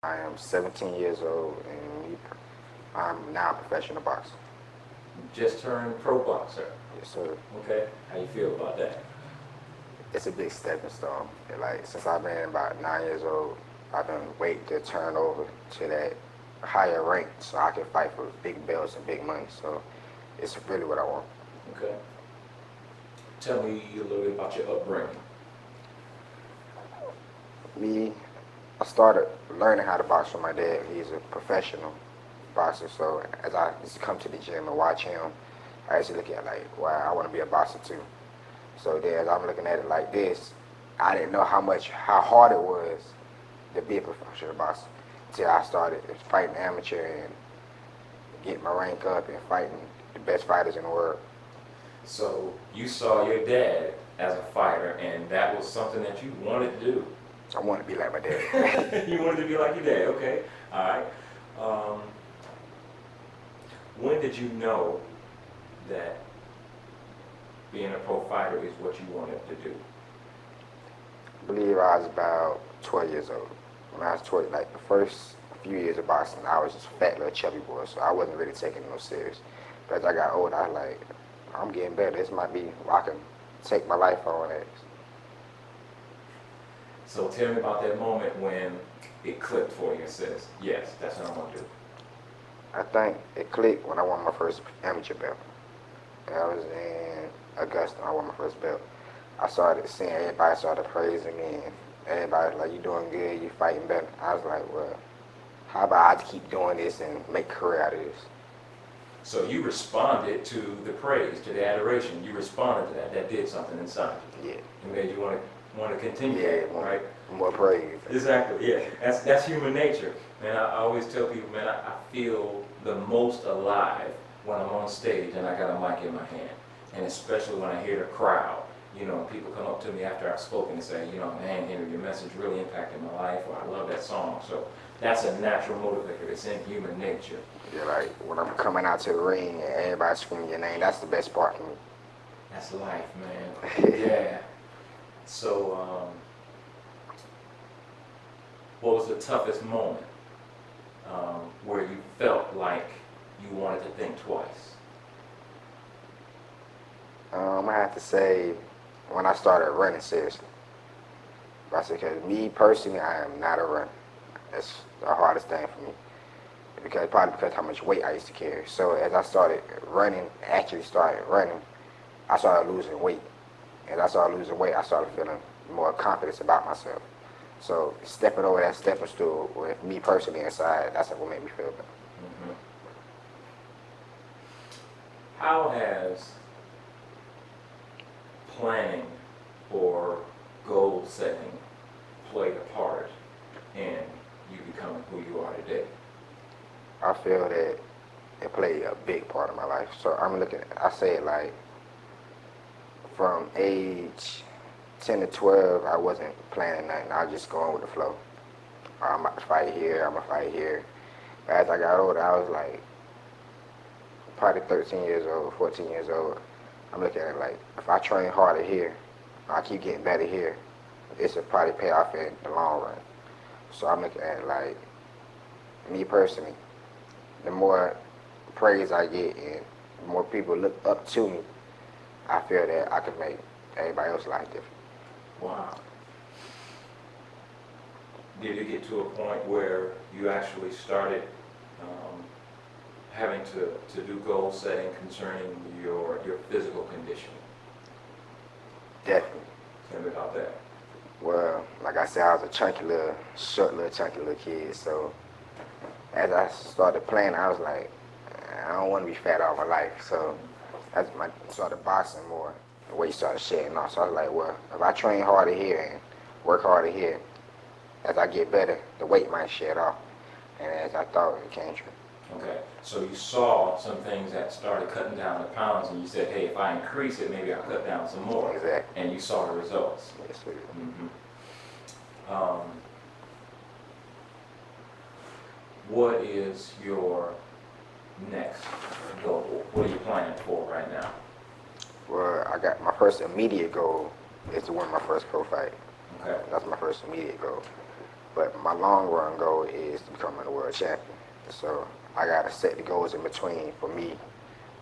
I am 17 years old and I'm now a professional boxer. Just turned pro boxer. Yes, sir. Okay. How you feel about that? It's a big stepping stone. Like since I've been about 9 years old, I've been waiting to turn over to that higher rank so I can fight for big belts and big money. So it's really what I want. Okay. Tell me a little bit about your upbringing. Me, I started learning how to box from my dad. He's a professional boxer. So as I used to come to the gym and watch him, I used to look at it like, wow, I want to be a boxer too. So then as I'm looking at it like this, I didn't know how hard it was to be a professional boxer until I started fighting amateur and getting my rank up and fighting the best fighters in the world. So you saw your dad as a fighter, and that was something that you wanted to do. I want to be like my dad. You wanted to be like your dad. Okay. All right. When did you know that being a pro fighter is what you wanted to do? I believe I was about 12 years old. When I was 12, like the first few years of boxing, I was just a fat little chubby boy, so I wasn't really taking it no serious. But as I got older, I was like, I'm getting better. This might be where I can take my life on as. So tell me about that moment when it clicked for you and says, yes, that's what I want to do. I think it clicked when I won my first amateur belt. I was in Augusta, I won my first belt. I started seeing everybody started praising me, and everybody was like, you doing good, you fighting better. I was like, well, how about I keep doing this and make a career out of this? So you responded to the praise, to the adoration. You responded to that. That did something inside you. Yeah. It made you want to continue. Yeah, that, right? More praise. Exactly. Yeah. That's human nature. Man, I always tell people, man, I feel the most alive when I'm on stage and I got a mic in my hand, and especially when I hear the crowd. You know, people come up to me after I've spoken and say, you know, man, Henry, your message really impacted my life, or I love that song. So that's a natural motivator. It's in human nature. Yeah, like when I'm coming out to the ring and everybody screaming your name, that's the best part for me. That's life, man. Yeah. So, what was the toughest moment where you felt like you wanted to think twice? I have to say when I started running seriously. Because me personally, I am not a runner. That's the hardest thing for me. Probably because how much weight I used to carry. So as I started running, actually started running, I started losing weight. As I started losing weight, I started feeling more confidence about myself. So stepping over that stepping stool with me personally inside, that's what made me feel better. Mm-hmm. How has planning or goal setting played a part in you becoming who you are today? I feel that it played a big part of my life. So I say it like from age 10 to 12, I wasn't planning nothing. I was just going with the flow. I'm about to fight here, I'm going to fight here. But as I got older, I was like probably 13 years old, 14 years old. I'm looking at it like, if I train harder here, I keep getting better here, this will probably pay off in the long run. So I'm looking at it like, me personally, the more praise I get and the more people look up to me, I feel that I can make everybody else's life different. Wow. Did it get to a point where you actually started having to do goal setting concerning your physical condition? Definitely. Tell me about that. Well, like I said, I was a chunky little chunky little kid. So as I started playing, I was like, I don't want to be fat all my life. So as I started boxing more, the weight started shedding off. So I was like, well, if I train harder here and work harder here, as I get better, the weight might shed off. And as I thought, it came true. Okay, so you saw some things that started cutting down the pounds, and you said, hey, if I increase it, maybe I'll cut down some more. Exactly. And you saw the results. Yes, sir. Mm-hmm. What is your next goal? What are you planning for right now? Well, I got my first immediate goal is to win my first pro fight. Okay. That's my first immediate goal. But my long run goal is to become a world champion. So I gotta set the goals in between for me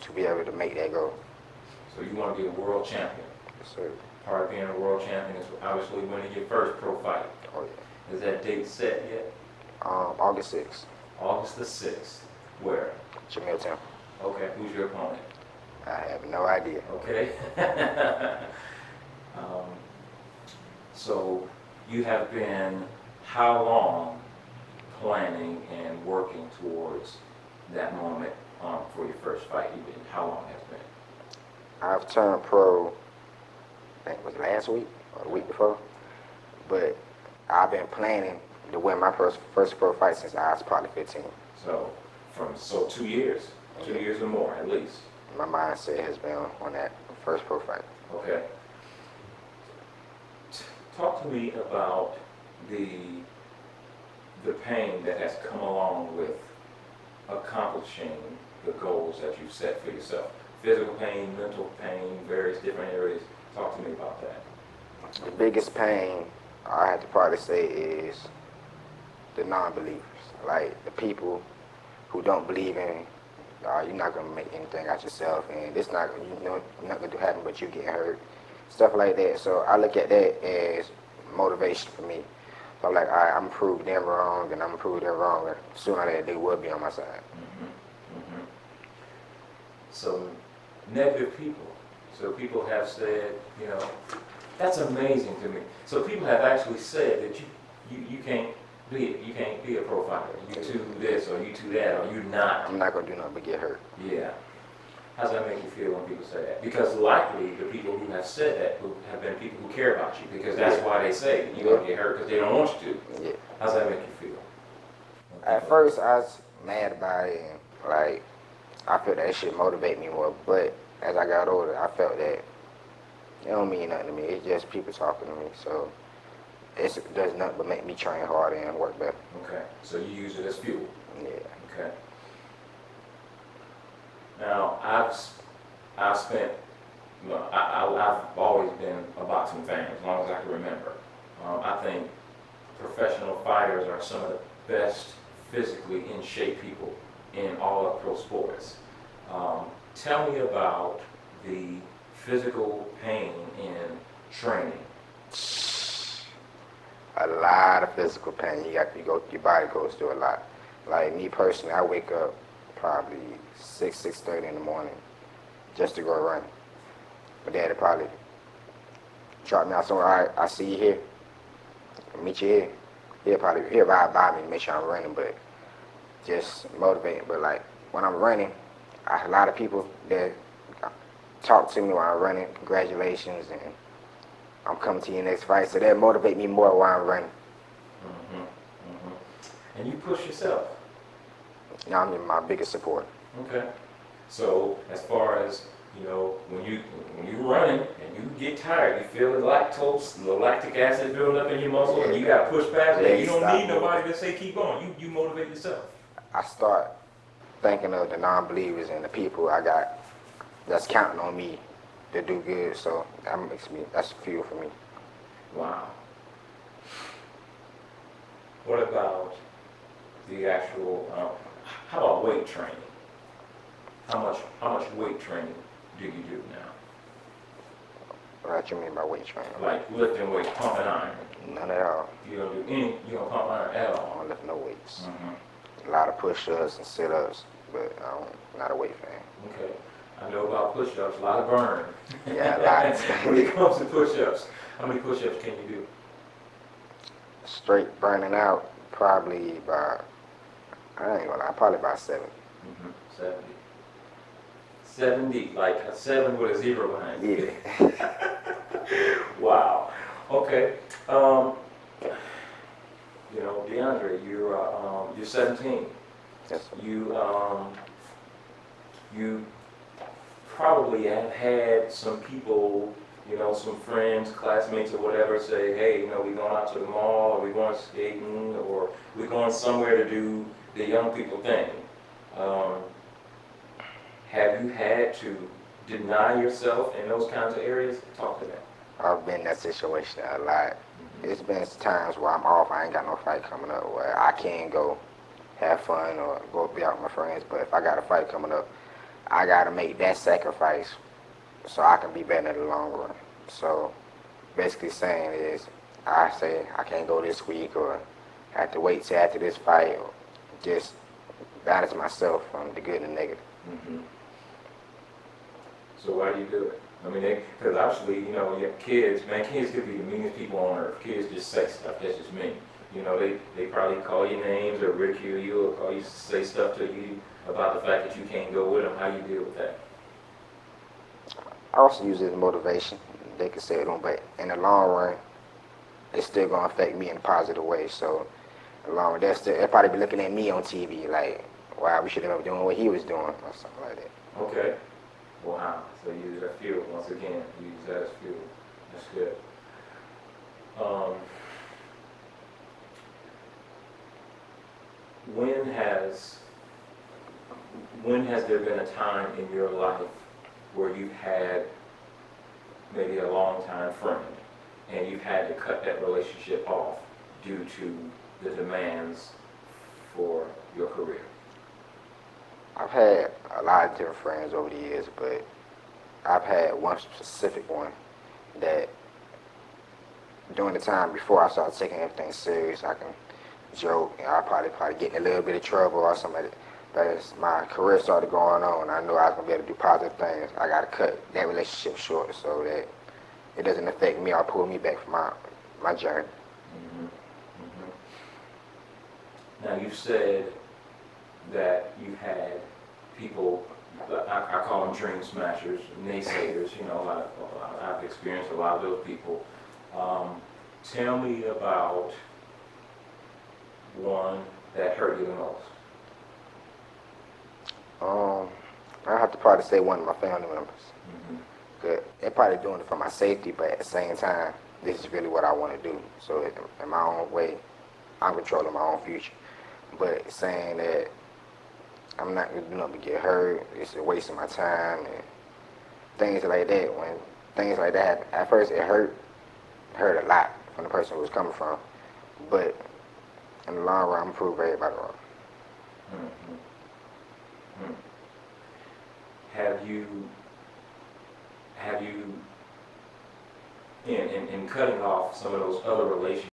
to be able to make that goal. So you want to be a world champion. Yes, sir. Part of being a world champion is obviously winning your first pro fight. Oh yeah. Is that date set yet? August 6th. August the 6th. Where? Jamiltown. Okay, who's your opponent? I have no idea. Okay. So you have been how long planning and working towards that moment for your first fight? You've been, how long has it been? I've turned pro, I think it was last week or the week before, but I've been planning to win my first pro fight since I was probably 15. So 2 years, 2 years or more at least. My mindset has been on that first pro fight. Okay. Talk to me about the pain that has come along with accomplishing the goals that you've set for yourself. Physical pain, mental pain, various different areas. Talk to me about that. The biggest pain I have to probably say is the non-believers, like the people who don't believe in you're not gonna make anything out yourself, and it's not not gonna happen, but you get hurt, stuff like that. So I look at that as motivation for me. So I'm like, all right, I'm gonna prove them wrong, and I'm gonna prove them wrong, and sooner or later they will be on my side. So negative people. So people have said, that's amazing to me. So people have actually said that you can't be a pro fighter. You too this or you too that or you not. I'm not gonna do nothing but get hurt. Yeah. How does that make you feel when people say that? Because likely the people who have said that have been people who care about you, because that's why they say you're gonna get hurt because they don't want you to. Yeah. How does that make you feel? At first I was mad about it, and like I felt that should motivate me more. But as I got older, I felt that it don't mean nothing to me. It's just people talking to me. So it does nothing but make me train harder and work better. Okay. So you use it as fuel. Yeah. Okay. Now I've spent. I've always been a boxing fan as long as I can remember. I think professional fighters are some of the best physically in shape people in all of pro sports. Tell me about the physical pain in training. A lot of physical pain. Your body goes through a lot. Like me personally, I wake up probably 6:30 in the morning just to go run. My daddy probably drop me out somewhere. All right, I see you here. I'll meet you here. He'll ride by me to make sure I'm running, but just motivating. But like when I'm running, I have a lot of people that talk to me while I'm running. Congratulations, and I'm coming to your next fight. So that motivate me more while I'm running. And you push yourself. Now I'm my biggest supporter. Okay. So as far as when you're running and you get tired, you feel the lactic acid build up in your muscle, and you got to push past that. You don't need nobody to say keep going. You motivate yourself. I start thinking of the non-believers and the people I got that's counting on me to do good. So that's fuel for me. Wow. What about the actual? How about weight training? How much weight training do you do now? What you mean by weight training? Like lifting weights, pumping iron. None at all. You don't do any. You don't pump iron at I all. don't lift no weights. A lot of push-ups and sit-ups, but I'm not a weight fan. Okay. I know about push-ups. A lot of burn. Yeah, a lot. When it comes to push-ups, how many push-ups can you do? Straight burning out, probably by, I ain't gonna lie, probably by 7. 70. 70, like a 7 with a 0 behind it. Yeah. Wow. Okay. De'Andre, you're 17. Yes, sir. You probably have had some people, some friends, classmates or whatever say, hey, we're going out to the mall, or we're going skating, or we're going somewhere to do the young people thing. Have you had to deny yourself in those kinds of areas? Talk to that. I've been in that situation a lot. It's been times where I'm off, I ain't got no fight coming up, where I can go have fun or go be out with my friends. But if I got a fight coming up, I gotta make that sacrifice so I can be better in the long run. So basically saying is, I say I can't go this week or have to wait till after this fight or just balance myself from the good and the negative. Mm-hmm. So why do you do it? I mean, because obviously, you know, you have kids, man, kids could be the meanest people on earth. Kids just say stuff, that's just mean. You know, they probably call you names or ridicule you or call you, say stuff to you about the fact that you can't go with them. How do you deal with that? I also use it as motivation. They can say it on, but in the long run, it's still gonna affect me in a positive way. So, in the long run, they'll probably be looking at me on TV like, wow, we should have been doing what he was doing or something like that. Okay. Wow. So you use that fuel once again. You use that as fuel. That's good. Um, when has there been a time in your life where you've had maybe a long-time friend and you've had to cut that relationship off due to the demands for your career? I've had a lot of different friends over the years, but I've had one specific one that during the time before I started taking everything serious, I can joke, and I probably get in a little bit of trouble or something like that. But as my career started going on, I knew I was gonna be able to do positive things. I gotta cut that relationship short so that it doesn't affect me or pull me back from my journey. Mm-hmm. Mm-hmm. Now you said that you had people, I call them dream smashers, naysayers, you know, I've experienced a lot of those people. Tell me about one that hurt you the most. I have to probably say one of my family members. Mm-hmm. Good. They're probably doing it for my safety, but at the same time, this is really what I want to do. So in my own way, I'm controlling my own future. But saying that I'm not going to do nothing to get hurt, it's a waste of my time and things like that. When things like that happen, at first it hurt a lot from the person who was coming from. But in the long run, I'm prove everybody wrong. Mm-hmm. Mm-hmm. Have you in cutting off some of those other relationships